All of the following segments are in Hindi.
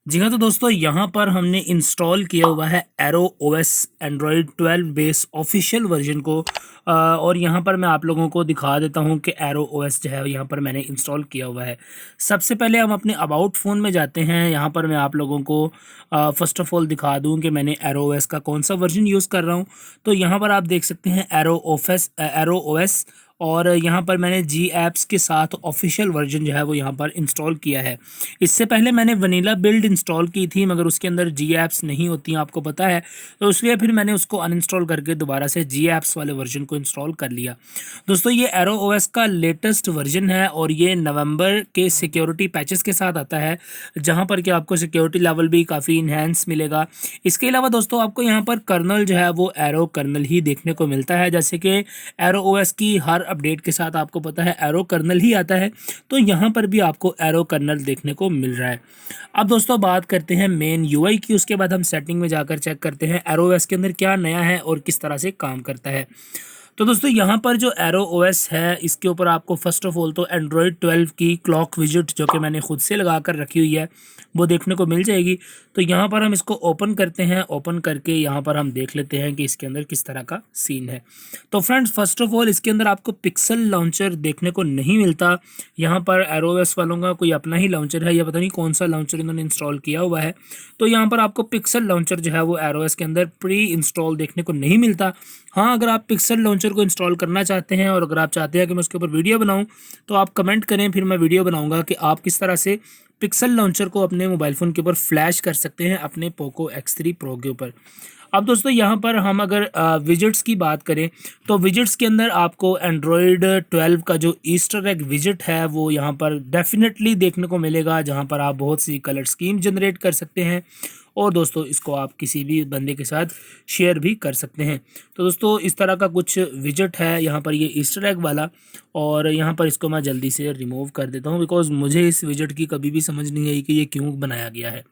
जी हाँ, तो दोस्तों यहाँ पर हमने इंस्टॉल किया हुआ है arrow OS Android 12 base official version को। और यहाँ पर मैं आप लोगों को दिखा देता हूँ कि एरो ओएस जो है यहाँ पर मैंने इंस्टॉल किया हुआ है। सबसे पहले हम अपने अबाउट फ़ोन में जाते हैं। यहाँ पर मैं आप लोगों को फ़र्स्ट ऑफ़ ऑल दिखा दूँ कि मैंने एरो ओएस का कौन सा वर्जन यूज़ कर रहा हूँ। तो यहाँ पर आप देख सकते हैं एरो ओएस, और यहाँ पर मैंने जी ऐप्स के साथ ऑफिशियल वर्जन जो है वो यहाँ पर इंस्टॉल किया है। इससे पहले मैंने वनीला बिल्ड इंस्टॉल की थी, मगर उसके अंदर जी ऐप्स नहीं होती हैं, आपको पता है। तो इसलिए फिर मैंने उसको अनइंस्टॉल करके दोबारा से जी ऐप्स वाले वर्जन को इंस्टॉल कर लिया। दोस्तों ये एरो ओएस का लेटेस्ट वर्जन है और ये नवंबर के सिक्योरिटी पैचेस के साथ आता है, जहाँ पर कि आपको सिक्योरिटी लेवल भी काफ़ी इन्हेंस मिलेगा। इसके अलावा दोस्तों आपको यहाँ पर कर्नल जो है वो एरो कर्नल ही देखने को मिलता है, जैसे कि एरो ओएस की हर अपडेट के साथ आपको पता है एरो कर्नल ही आता है। तो यहाँ पर भी आपको एरो कर्नल देखने को मिल रहा है। अब दोस्तों बात करते हैं मेन यूआई की, उसके बाद हम सेटिंग में जाकर चेक करते हैं एरो ओएस के अंदर क्या नया है और किस तरह से काम करता है। तो दोस्तों यहाँ पर जो एरो ओएस है इसके ऊपर आपको फर्स्ट ऑफ ऑल तो एंड्रॉयड 12 की क्लॉक विजिट जो कि मैंने खुद से लगा कर रखी हुई है वो देखने को मिल जाएगी। तो यहाँ पर हम इसको ओपन करते हैं, ओपन करके यहाँ पर हम देख लेते हैं कि इसके अंदर किस तरह का सीन है। तो फ्रेंड्स फर्स्ट ऑफ ऑल इसके अंदर आपको पिक्सल लॉन्चर देखने को नहीं मिलता। यहाँ पर एरो ओएस वालों का कोई अपना ही लॉन्चर है या पता नहीं कौन सा लॉन्चर इन्होंने इंस्टॉल किया हुआ है। तो यहाँ पर आपको पिक्सल लॉन्चर जो है वो एरो ओएस के अंदर प्री इंस्टॉल देखने को नहीं मिलता। हाँ, अगर आप पिक्सल लॉन्चर को इंस्टॉल करना चाहते हैं और अगर आप चाहते हैं कि मैं उसके ऊपर वीडियो बनाऊं तो आप कमेंट करें, फिर मैं वीडियो बनाऊंगा कि आप किस तरह से पिक्सल लॉन्चर को अपने मोबाइल फ़ोन के ऊपर फ्लैश कर सकते हैं अपने पोको X3 प्रो के ऊपर। अब दोस्तों यहाँ पर हम अगर विजिट्स की बात करें तो विजिट्स के अंदर आपको एंड्रॉयड 12 का जो ईस्टर एग विजिट है वो यहाँ पर डेफिनेटली देखने को मिलेगा, जहाँ पर आप बहुत सी कलर स्कीम जनरेट कर सकते हैं और दोस्तों इसको आप किसी भी बंदे के साथ शेयर भी कर सकते हैं। तो दोस्तों इस तरह का कुछ विजिट है यहाँ पर ये ईस्टर एग वाला, और यहाँ पर इसको मैं जल्दी से रिमूव कर देता हूँ बिकॉज़ मुझे इस विजिट की कभी भी समझ नहीं आई कि ये क्यों बनाया गया है।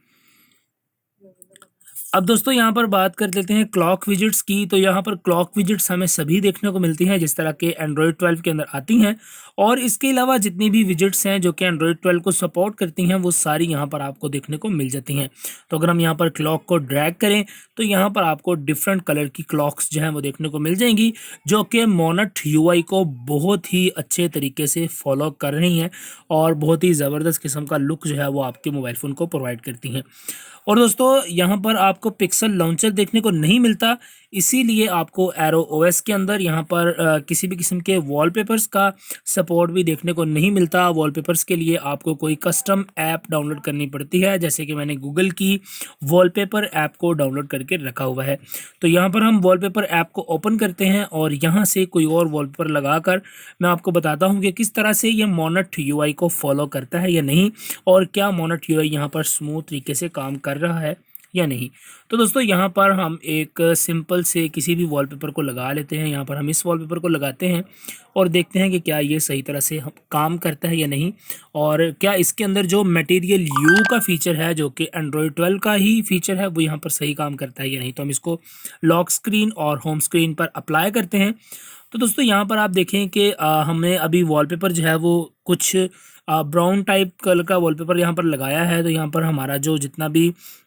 अब दोस्तों यहाँ पर बात कर लेते हैं क्लॉक विजिट्स की। तो यहाँ पर क्लॉक विजिट्स हमें सभी देखने को मिलती हैं जिस तरह के एंड्रॉयड 12 के अंदर आती हैं, और इसके अलावा जितनी भी विजिट्स हैं जो कि एंड्रॉयड 12 को सपोर्ट करती हैं वो सारी यहाँ पर आपको देखने को मिल जाती हैं। तो अगर हम यहाँ पर क्लॉक को ड्रैग करें तो यहाँ पर आपको डिफरेंट कलर की क्लॉक्स जो हैं वो देखने को मिल जाएंगी, जो कि मोनट यूआई को बहुत ही अच्छे तरीके से फॉलो कर रही हैं और बहुत ही ज़बरदस्त किस्म का लुक जो है वो आपके मोबाइल फ़ोन को प्रोवाइड करती हैं। और दोस्तों यहाँ पर आपको पिक्सल लॉन्चर देखने को नहीं मिलता, इसीलिए आपको एरो ओएस के अंदर यहाँ पर किसी भी किस्म के वॉलपेपर्स का सपोर्ट भी देखने को नहीं मिलता। वॉलपेपर्स के लिए आपको कोई कस्टम ऐप डाउनलोड करनी पड़ती है, जैसे कि मैंने गूगल की वॉलपेपर ऐप को डाउनलोड करके रखा हुआ है। तो यहाँ पर हम वॉलपेपर ऐप को ओपन करते हैं और यहाँ से कोई और वॉलपेपर लगाकर मैं आपको बताता हूँ कि किस तरह से ये मोनट यूआई को फॉलो करता है या नहीं, और क्या मोनट यूआई यहाँ पर स्मूथ तरीके से काम कर रहा है या नहीं। तो दोस्तों यहाँ पर हम एक सिंपल से किसी भी वॉलपेपर को लगा लेते हैं। यहाँ पर हम इस वॉलपेपर को लगाते हैं और देखते हैं कि क्या ये सही तरह से काम करता है या नहीं, और क्या इसके अंदर जो मटेरियल यू का फीचर है जो कि एंड्रॉयड 12 का ही फीचर है वो यहाँ पर सही काम करता है या नहीं। तो हम इसको लॉक स्क्रीन और होम स्क्रीन पर अप्लाई करते हैं। तो दोस्तों यहाँ पर आप देखें कि हमने अभी वॉलपेपर जो है वो कुछ ब्राउन टाइप कलर का वॉलपेपर यहाँ पर लगाया है। तो यहाँ पर हमारा जो जितना भी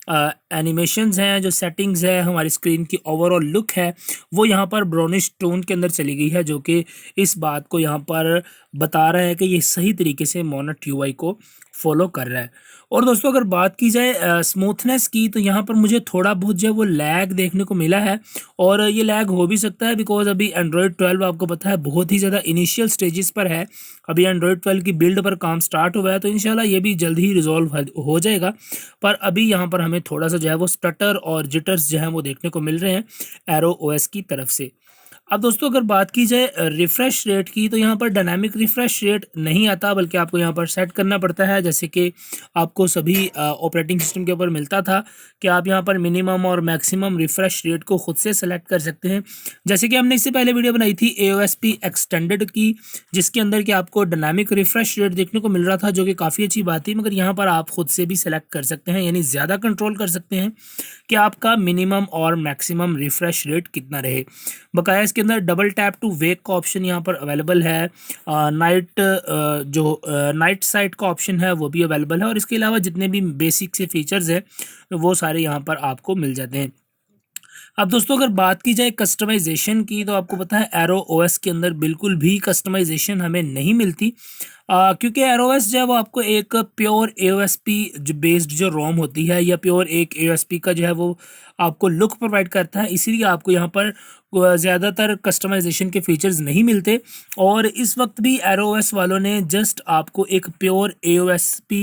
एनिमेशंस हैं, जो सेटिंग्स है, हमारी स्क्रीन की ओवरऑल लुक है वो यहाँ पर ब्राउनिश टोन के अंदर चली गई है, जो कि इस बात को यहाँ पर बता रहा है कि ये सही तरीके से मोनट यूआई को फॉलो कर रहा है। और दोस्तों अगर बात की जाए स्मूथनेस की तो यहाँ पर मुझे थोड़ा बहुत जो है वो लैग देखने को मिला है, और ये लैग हो भी सकता है बिकॉज अभी एंड्रॉयड 12 आपको पता है बहुत ही ज़्यादा इनिशियल स्टेजेस पर है। अभी एंड्रॉयड 12 की बिल्ड पर काम स्टार्ट हुआ है, तो इंशाल्लाह ये भी जल्द ही रिजॉल्व हो जाएगा। पर अभी यहाँ पर हमें थोड़ा सा जो है वो स्टटर और जिटर्स जो है वो देखने को मिल रहे हैं एरो ओएस की तरफ से। अब दोस्तों अगर बात की जाए रिफ़्रेश रेट की तो यहाँ पर डायनामिक रिफ़्रेश रेट नहीं आता, बल्कि आपको यहाँ पर सेट करना पड़ता है, जैसे कि आपको सभी ऑपरेटिंग सिस्टम के ऊपर मिलता था कि आप यहाँ पर मिनिमम और मैक्सिमम रिफ़्रेश रेट को खुद से सेलेक्ट कर सकते हैं। जैसे कि हमने इससे पहले वीडियो बनाई थी AOSP एक्सटेंडेड की, जिसके अंदर कि आपको डायनामिक रिफ़्रेश रेट देखने को मिल रहा था, जो कि काफ़ी अच्छी बात थी। मगर यहाँ पर आप खुद से भी सेलेक्ट कर सकते हैं, यानी ज़्यादा कंट्रोल कर सकते हैं कि आपका मिनिमम और मैक्सिमम रिफ़्रेश रेट कितना रहे। बकाया इसके इसके अंदर डबल टैप टू वेक का ऑप्शन यहाँ पर अवेलेबल है। नाइट साइट का ऑप्शन है वो भी अवेलेबल है, और इसके अलावा जितने भी बेसिक से फीचर्स हैं वो सारे यहाँ पर आपको मिल जाते हैं। अब दोस्तों अगर बात की जाए कस्टमाइजेशन की, तो आपको पता है एरो ओएस के अंदर बिल्कुल भी कस्टमाइजेशन हमें नहीं मिलती, क्योंकि एरो ओएस जो है वो आपको एक प्योर एओएसपी जो बेस्ड जो रोम होती है, या प्योर एक एओएसपी का जो है वो आपको लुक प्रोवाइड करता है, इसीलिए आपको यहाँ पर ज़्यादातर कस्टमाइजेशन के फीचर्स नहीं मिलते। और इस वक्त भी एरो ओएस वालों ने जस्ट आपको एक प्योर एओएसपी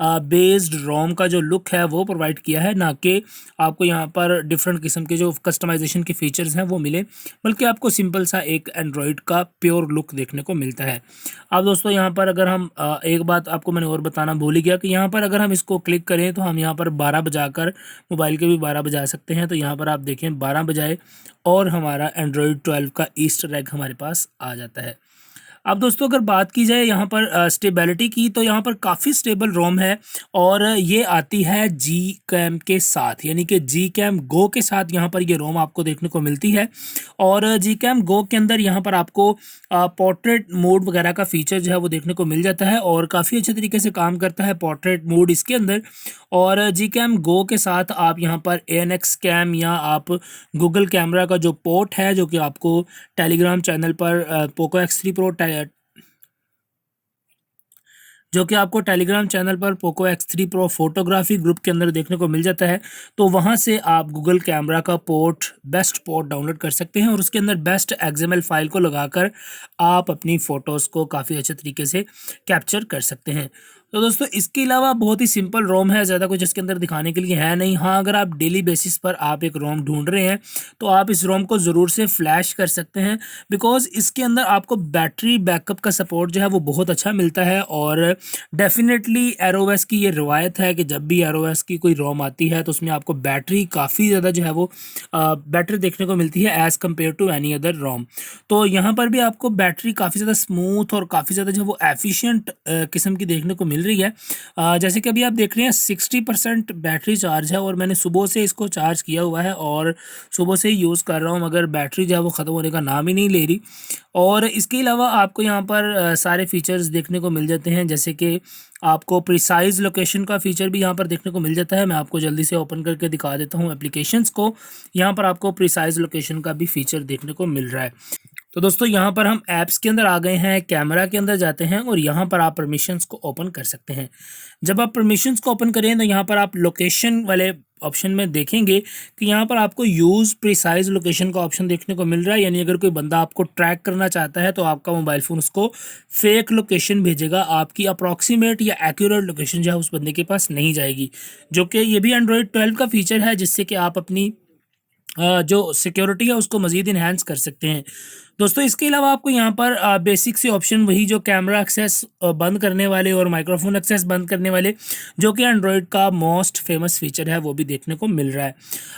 बेस्ड रोम का जो लुक है वो प्रोवाइड किया है, ना कि आपको यहाँ पर डिफरेंट किस्म के जो कस्टमाइजेशन के फीचर्स हैं वो मिले, बल्कि आपको सिंपल सा एक एंड्रॉयड का प्योर लुक देखने को मिलता है। अब दोस्तों यहाँ पर अगर हम एक बात आपको मैंने और बताना भूल ही गया कि यहाँ पर अगर हम इसको क्लिक करें तो हम यहाँ पर 12 बजाकर मोबाइल के भी 12 बजा सकते हैं। तो यहाँ पर आप देखें 12 बजाए और हमारा एंड्रॉयड 12 का ईस्टर एग हमारे पास आ जाता है। अब दोस्तों अगर बात की जाए यहाँ पर स्टेबिलिटी की, तो यहाँ पर काफ़ी स्टेबल रोम है, और ये आती है जी कैम के साथ, यानी कि जी कैम गो के साथ यहाँ पर ये रोम आपको देखने को मिलती है। और जी कैम गो के अंदर यहाँ पर आपको पोर्ट्रेट मोड वगैरह का फीचर जो है वो देखने को मिल जाता है, और काफ़ी अच्छे तरीके से काम करता है पोर्ट्रेट मोड इसके अंदर। और जी कैम गो के साथ आप यहाँ पर ANX कैम या आप गूगल कैमरा का जो पोर्ट है, जो कि आपको टेलीग्राम चैनल पर पोको X3 प्रो जो कि आपको टेलीग्राम चैनल पर Poco X3 pro photography group के अंदर देखने को मिल जाता है, तो वहां से आप गूगल कैमरा का बेस्ट पोर्ट डाउनलोड कर सकते हैं, और उसके अंदर बेस्ट XML फाइल को लगाकर आप अपनी फ़ोटोज़ को काफ़ी अच्छे तरीके से कैप्चर कर सकते हैं। तो दोस्तों इसके अलावा बहुत ही सिंपल रोम है, ज़्यादा कुछ इसके अंदर दिखाने के लिए है नहीं। हाँ, अगर आप डेली बेसिस पर आप एक रोम ढूंढ रहे हैं तो आप इस रोम को ज़रूर से फ्लैश कर सकते हैं, बिकॉज़ इसके अंदर आपको बैटरी बैकअप का सपोर्ट जो है वो बहुत अच्छा मिलता है। और डेफिनेटली एरोवेस की ये रिवायत है कि जब भी एरोवेस की कोई रोम आती है तो उसमें आपको बैटरी काफ़ी ज़्यादा जो है वो बेटर देखने को मिलती है as compared to any other Rome. तो यहाँ पर भी आपको बैटरी काफ़ी ज़्यादा स्मूथ और काफ़ी ज़्यादा जो है वो एफिशिएंट किस्म की देखने को मिल रही है। जैसे कि अभी आप देख रहे हैं 60% बैटरी चार्ज है, और मैंने सुबह से इसको चार्ज किया हुआ है और सुबह से ही यूज़ कर रहा हूँ, मगर बैटरी जो है वो ख़त्म होने का नाम ही नहीं ले रही। और इसके अलावा आपको यहाँ पर सारे फीचर्स देखने को मिल जाते हैं, जैसे कि आपको प्रिसाइज लोकेशन का फीचर भी यहाँ पर देखने को मिल जाता है। मैं आपको जल्दी से ओपन करके दिखा देता हूँ एप्लीकेशंस को। यहाँ पर आपको प्रिसाइज लोकेशन का भी फीचर देखने को मिल रहा है। तो दोस्तों यहाँ पर हम ऐप्स के अंदर आ गए हैं, कैमरा के अंदर जाते हैं, और यहाँ पर आप परमिशंस को ओपन कर सकते हैं। जब आप परमिशंस को ओपन करें तो यहाँ पर आप लोकेशन वाले ऑप्शन में देखेंगे कि यहाँ पर आपको यूज़ प्रिसाइज लोकेशन का ऑप्शन देखने को मिल रहा है। यानी अगर कोई बंदा आपको ट्रैक करना चाहता है तो आपका मोबाइल फ़ोन उसको फेक लोकेशन भेजेगा, आपकी अप्रॉक्सीमेट या एक्यूरेट लोकेशन जो है उस बंदे के पास नहीं जाएगी, जो कि ये भी एंड्रॉयड 12 का फीचर है, जिससे कि आप अपनी जो सिक्योरिटी है उसको मज़ीद इन्हांस कर सकते हैं। दोस्तों इसके अलावा आपको यहाँ पर बेसिक से ऑप्शन वही जो कैमरा एक्सेस बंद करने वाले और माइक्रोफोन एक्सेस बंद करने वाले, जो कि एंड्रॉयड का मोस्ट फेमस फीचर है, वो भी देखने को मिल रहा है।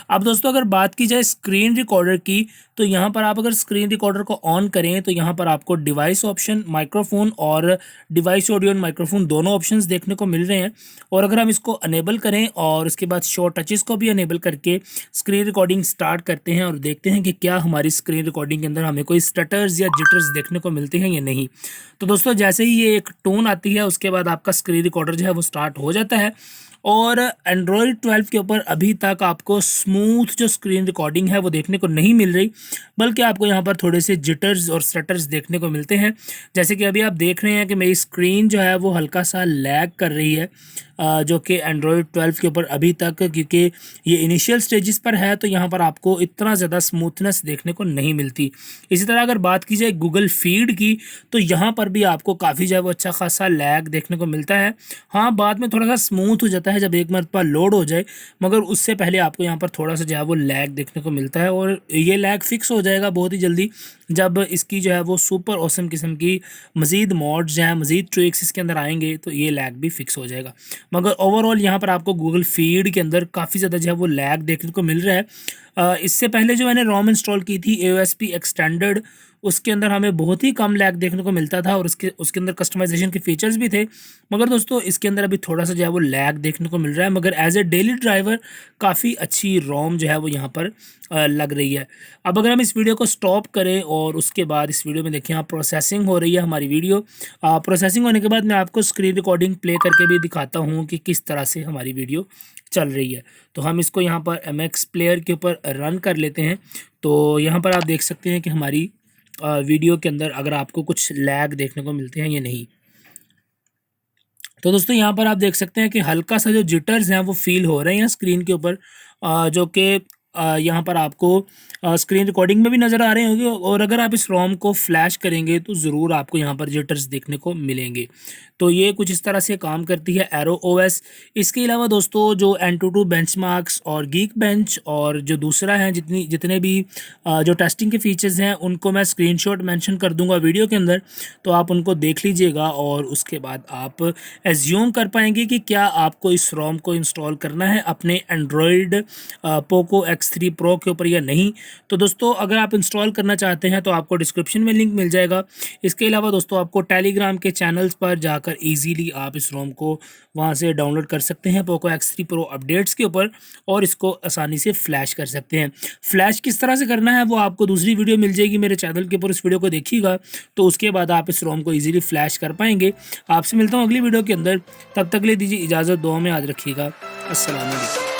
अब दोस्तों अगर बात की जाए स्क्रीन रिकॉर्डर की, तो यहाँ पर आप अगर स्क्रीन रिकॉर्डर को ऑन करें तो यहाँ पर आपको डिवाइस ऑप्शन, माइक्रोफोन और डिवाइस ऑडियो एंड माइक्रोफोन दोनों ऑप्शंस देखने को मिल रहे हैं। और अगर हम इसको अनेबल करें और उसके बाद शो टचेस को भी अनेबल करके स्क्रीन रिकॉर्डिंग स्टार्ट करते हैं और देखते हैं कि क्या हमारी स्क्रीन रिकॉर्डिंग के अंदर हमें कोई स्टटर्स या जिटर्स देखने को मिलते हैं या नहीं। तो दोस्तों जैसे ही ये एक टोन आती है उसके बाद आपका स्क्रीन रिकॉर्डर जो है वो स्टार्ट हो जाता है। और एंड्रॉयड 12 के ऊपर अभी तक आपको स्मूथ जो स्क्रीन रिकॉर्डिंग है वो देखने को नहीं मिल रही, बल्कि आपको यहाँ पर थोड़े से जिटर्स और स्टटर्स देखने को मिलते हैं। जैसे कि अभी आप देख रहे हैं कि मेरी स्क्रीन जो है वो हल्का सा लैग कर रही है, जो कि एंड्रॉयड 12 के ऊपर अभी तक, क्योंकि ये इनिशियल स्टेजेस पर है, तो यहाँ पर आपको इतना ज़्यादा स्मूथनेस देखने को नहीं मिलती। इसी तरह अगर बात की जाए गूगल फीड की, तो यहाँ पर भी आपको काफ़ी जो है वो अच्छा खासा लैग देखने को मिलता है। हाँ, बाद में थोड़ा सा स्मूथ हो जाता है जब एक मरतबा लोड हो जाए, मगर उससे पहले आपको यहाँ पर थोड़ा सा जो है वो लैग देखने को मिलता है, और ये लैग फिक्स हो जाएगा बहुत ही जल्दी जब इसकी जो है वो सुपर ऑसम किस्म की मज़ीद मॉड्स जो हैं, मज़ीद ट्रिक्स इसके अंदर आएंगे तो ये लैग भी फिक्स हो जाएगा। मगर ओवरऑल यहाँ पर आपको गूगल फीड के अंदर काफ़ी ज़्यादा जो है वो लैग देखने को मिल रहा है। इससे पहले जो मैंने रोम इंस्टॉल की थी AOSP एक्सटेंडेड, उसके अंदर हमें बहुत ही कम लैग देखने को मिलता था और उसके अंदर कस्टमाइजेशन के फीचर्स भी थे। मगर दोस्तों इसके अंदर अभी थोड़ा सा जो है वो लैग देखने को मिल रहा है, मगर एज ए डेली ड्राइवर काफ़ी अच्छी रोम जो है वो यहाँ पर लग रही है। अब अगर हम इस वीडियो को स्टॉप करें और उसके बाद इस वीडियो में देखिए यहाँ प्रोसेसिंग हो रही है हमारी वीडियो। प्रोसेसिंग होने के बाद मैं आपको स्क्रीन रिकॉर्डिंग प्ले करके भी दिखाता हूँ कि किस तरह से हमारी वीडियो चल रही है। तो हम इसको यहाँ पर MX प्लेयर के ऊपर रन कर लेते हैं। तो यहाँ पर आप देख सकते हैं कि हमारी वीडियो के अंदर अगर आपको कुछ लैग देखने को मिलते हैं या नहीं। तो दोस्तों यहाँ पर आप देख सकते हैं कि हल्का सा जो जिटर्स हैं वो फील हो रहे हैं स्क्रीन के ऊपर, जो कि यहाँ पर आपको स्क्रीन रिकॉर्डिंग में भी नज़र आ रहे होंगे। और अगर आप इस रोम को फ्लैश करेंगे तो ज़रूर आपको यहाँ पर जिटर्स देखने को मिलेंगे। तो ये कुछ इस तरह से काम करती है एरो OS। इसके अलावा दोस्तों जो AnTuTu बेंचमार्क्स और Geekbench और जो दूसरा है जितने भी जो टेस्टिंग के फीचर्स हैं उनको मैं स्क्रीनशॉट मेंशन कर दूंगा वीडियो के अंदर, तो आप उनको देख लीजिएगा और उसके बाद आप एज्यूम कर पाएंगे कि क्या आपको इस रोम को इंस्टॉल करना है अपने एंड्रॉयड पोको X3 Pro के ऊपर या नहीं। तो दोस्तों अगर आप इंस्टॉल करना चाहते हैं तो आपको डिस्क्रिप्शन में लिंक मिल जाएगा। इसके अलावा दोस्तों आपको टेलीग्राम के चैनल्स पर जाकर ईजीली आप इस रोम को वहां से डाउनलोड कर सकते हैं पोको X3 Pro अपडेट्स के ऊपर और इसको आसानी से फ्लैश कर सकते हैं। फ्लैश किस तरह से करना है वो आपको दूसरी वीडियो मिल जाएगी मेरे चैनल के ऊपर, इस वीडियो को देखिएगा तो उसके बाद आप इस रोम को ईजिली फ्लैश कर पाएंगे। आपसे मिलता हूँ अगली वीडियो के अंदर, तब तक ले दीजिए इजाज़त, दुआ में याद रखिएगा। अस्सलाम वालेकुम।